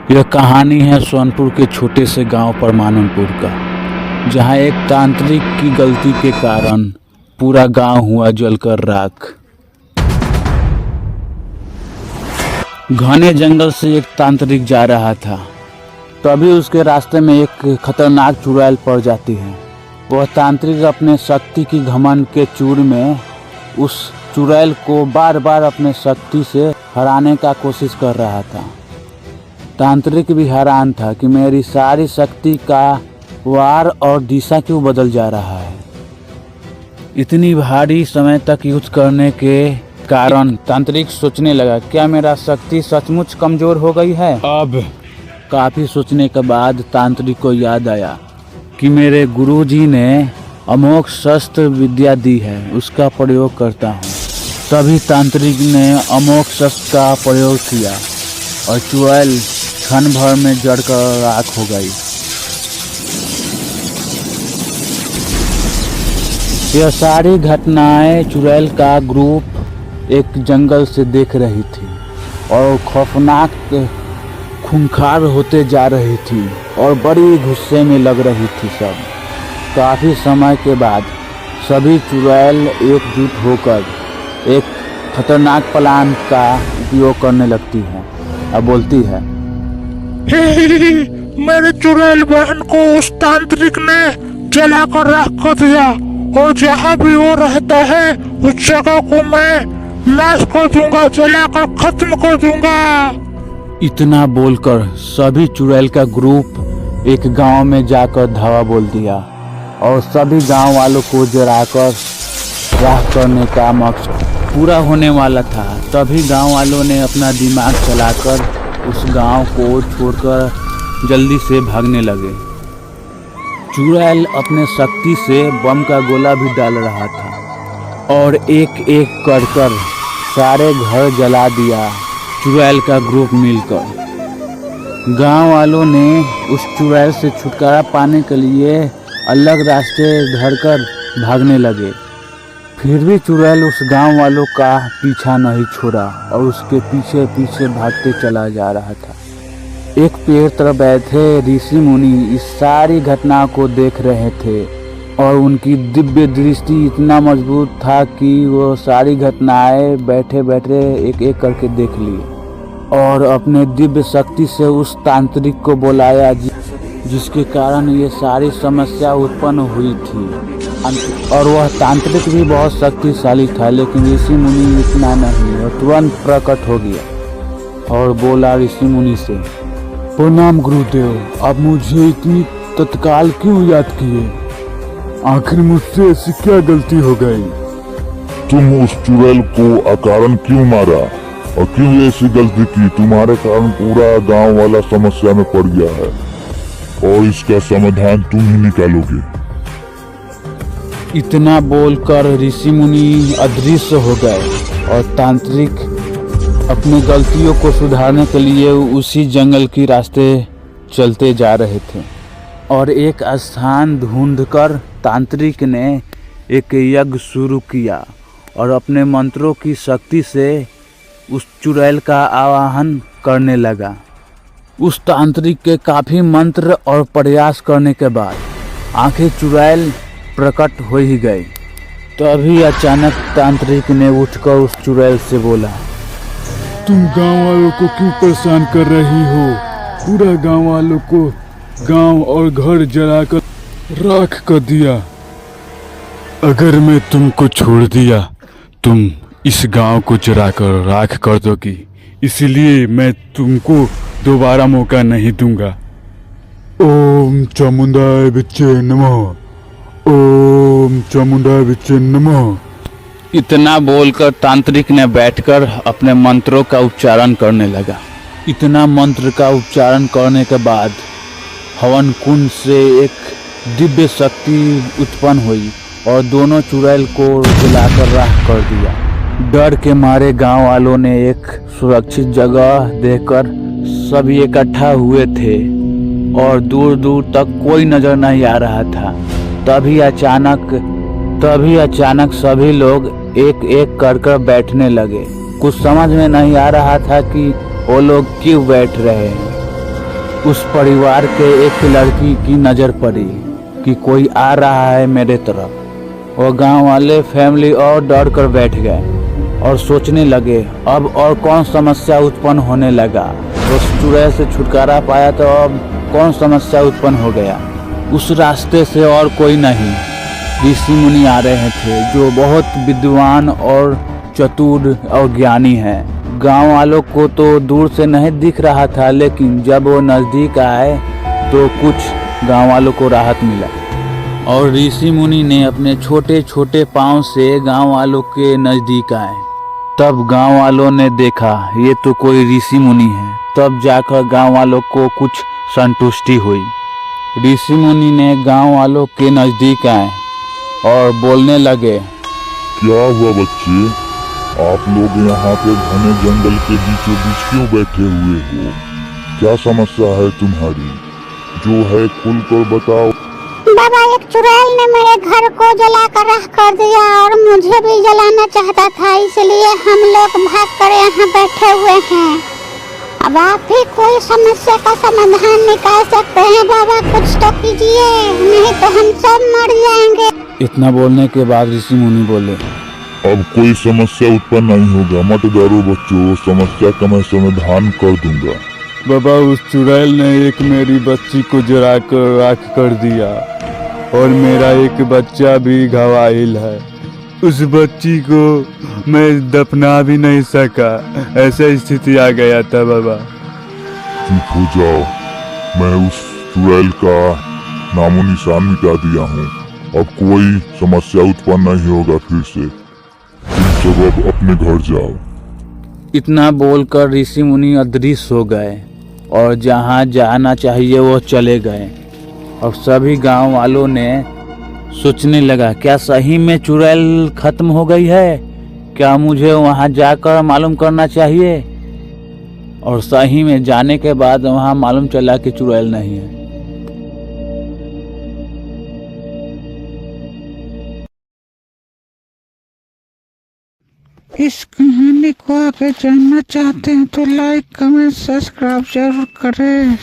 यह कहानी है सोनपुर के छोटे से गांव परमानंदपुर का, जहां एक तांत्रिक की गलती के कारण पूरा गांव हुआ जलकर राख। घने जंगल से एक तांत्रिक जा रहा था, तभी उसके रास्ते में एक खतरनाक चुड़ैल पड़ जाती है। वह तांत्रिक अपने शक्ति की घमंड के चूर में उस चुड़ैल को बार बार अपने शक्ति से हराने का कोशिश कर रहा था। तांत्रिक भी हैरान था कि मेरी सारी शक्ति का वार और दिशा क्यों बदल जा रहा है। इतनी भारी समय तक युद्ध करने के कारण तांत्रिक सोचने लगा, क्या मेरा शक्ति सचमुच कमजोर हो गई है। अब काफी सोचने के बाद तांत्रिक को याद आया कि मेरे गुरुजी ने अमोघ शस्त्र विद्या दी है, उसका प्रयोग करता हूँ। तभी तांत्रिक ने अमोघ शस्त्र का प्रयोग किया और चुड़ैल क्षण भर में जड़कर राख हो गई। यह सारी घटनाएं चुड़ैल का ग्रुप एक जंगल से देख रही थी और खौफनाक खूंखार होते जा रही थी और बड़ी गुस्से में लग रही थी सब। काफ़ी समय के बाद सभी चुड़ैल एकजुट होकर एक खतरनाक प्लान का उपयोग करने लगती है और बोलती है, मेरे चुड़ैल बहन को उस तांत्रिक ने जलाकर राख कर दिया और जहाँ भी वो रहता है उस जगह को मैं नाश कर दूंगा, जलाकर खत्म कर दूंगा। इतना बोलकर सभी चुड़ैल का ग्रुप एक गांव में जाकर धावा बोल दिया और सभी गांव वालों को जलाकर राख करने का मकसद पूरा होने वाला था। तभी गांव वालों ने अपना दिमाग चलाकर उस गांव को छोड़कर जल्दी से भागने लगे। चुड़ैल अपने शक्ति से बम का गोला भी डाल रहा था और एक एक कर सारे घर जला दिया चुड़ैल का ग्रुप मिलकर। गांव वालों ने उस चुड़ैल से छुटकारा पाने के लिए अलग रास्ते ढूंढकर भागने लगे। फिर भी चुड़ैल उस गांव वालों का पीछा नहीं छोड़ा और उसके पीछे पीछे भागते चला जा रहा था। एक पेड़ पर बैठे ऋषि मुनि इस सारी घटना को देख रहे थे और उनकी दिव्य दृष्टि इतना मजबूत था कि वो सारी घटनाएं बैठे बैठे एक एक करके देख ली और अपने दिव्य शक्ति से उस तांत्रिक को बुलाया जिसके कारण ये सारी समस्या उत्पन्न हुई थी। और वह तांत्रिक भी बहुत शक्तिशाली था, लेकिन ऋषि मुनि इतना नहीं। और तुरंत प्रकट हो गया और बोला ऋषि मुनि से, प्रणाम गुरुदेव, आप मुझे इतनी तत्काल क्यों याद किए? आखिर मुझसे ऐसी क्या गलती हो गई? तुम उस चुड़ैल को अकारण क्यों मारा और क्यों ऐसी गलती की? तुम्हारे कारण पूरा गांव वाला समस्या में पड़ गया है और इसका समाधान तुम ही निकालोगे। इतना बोलकर ऋषि मुनि अदृश्य हो गए और तांत्रिक अपनी गलतियों को सुधारने के लिए उसी जंगल की रास्ते चलते जा रहे थे। और एक स्थान ढूंढकर तांत्रिक ने एक यज्ञ शुरू किया और अपने मंत्रों की शक्ति से उस चुड़ैल का आवाहन करने लगा। उस तांत्रिक के काफ़ी मंत्र और प्रयास करने के बाद आखिर चुड़ैल प्रकट हो ही गई। तभी अचानक तांत्रिक ने उठकर उस चुड़ैल से बोला, तुम गांव वालों को क्यों परेशान कर रही हो? पूरा गांव वालों को गांव और घर जलाकर राख कर दिया। अगर मैं तुमको छोड़ दिया तुम इस गांव को जलाकर राख कर दोगी, इसलिए मैं तुमको दोबारा मौका नहीं दूंगा। ओम चामुंडाय विच्चे नमः, ओम चामुंडाय विच्चे नमः। इतना बोलकर तांत्रिक ने बैठकर अपने मंत्रों का उच्चारण करने लगा। इतना मंत्र का उच्चारण करने के बाद हवन कुंड से एक दिव्य शक्ति उत्पन्न हुई और दोनों चुड़ैल को जलाकर राख कर दिया। डर के मारे गांव वालों ने एक सुरक्षित जगह देखकर सभी इकट्ठा हुए थे और दूर दूर तक कोई नजर नहीं आ रहा था। तभी अचानक सभी लोग एक एक कर बैठने लगे। कुछ समझ में नहीं आ रहा था कि वो लोग क्यों बैठ रहे हैं। उस परिवार के एक लड़की की नज़र पड़ी कि कोई आ रहा है मेरे तरफ। और गांव वाले फैमिली और डर कर बैठ गए और सोचने लगे अब और कौन समस्या उत्पन्न होने लगा। उस चुड़ैल से छुटकारा पाया तो अब कौन समस्या उत्पन्न हो गया। उस रास्ते से और कोई नहीं, ऋषि मुनि आ रहे थे जो बहुत विद्वान और चतुर और ज्ञानी हैं। गांव वालों को तो दूर से नहीं दिख रहा था, लेकिन जब वो नज़दीक आए तो कुछ गांव वालों को राहत मिला। और ऋषि मुनि ने अपने छोटे छोटे पाँव से गांव वालों के नज़दीक आए। तब गांव वालों ने देखा ये तो कोई ऋषि मुनि है। तब जाकर गांव वालों को कुछ संतुष्टि हुई। ऋषि मुनि ने गांव वालों के नज़दीक आए और बोलने लगे, क्या हुआ बच्चे, आप लोग यहाँ पे घने जंगल के बीचों बीच क्यों बैठे हुए हो? क्या समस्या है तुम्हारी? जो है खुलकर बताओ। बाबा, एक चुड़ैल ने मेरे घर को जलाकर राख कर दिया और मुझे भी जलाना चाहता था, इसलिए हम लोग भाग कर यहाँ बैठे हुए हैं। अब आप ही कोई समस्या का समाधान निकाल सकते हैं बाबा, कुछ तो कीजिए, नहीं तो हम सब मर जाएंगे। इतना बोलने के बाद ऋषि मुनि बोले, अब कोई समस्या उत्पन्न नहीं होगा, मत डरो बच्चों, समस्या का मैं समाधान कर दूंगा। बाबा, उस चुड़ैल ने एक मेरी बच्ची को जलाकर राख कर दिया और मेरा एक बच्चा भी घायल है। उस बच्ची को मैं दफना भी नहीं सका, ऐसा स्थिति आ गया था बाबा। चुप हो जाओ, मैं उस चुड़ैल का नामो निशान मिटा दिया हूँ। अब कोई समस्या उत्पन्न नहीं होगा फिर से। तुम सब अब अपने घर जाओ। इतना बोलकर ऋषि मुनि अदृश्य हो गए और जहाँ जाना चाहिए वो चले गए। और सभी गांव वालों ने सोचने लगा, क्या सही में चुड़ैल खत्म हो गई है? क्या मुझे वहाँ जाकर मालूम करना चाहिए? और सही में जाने के बाद वहाँ मालूम चला कि चुड़ैल नहीं है। इस कहानी को आगे जानना चाहते हैं तो लाइक कमेंट सब्सक्राइब जरूर करें।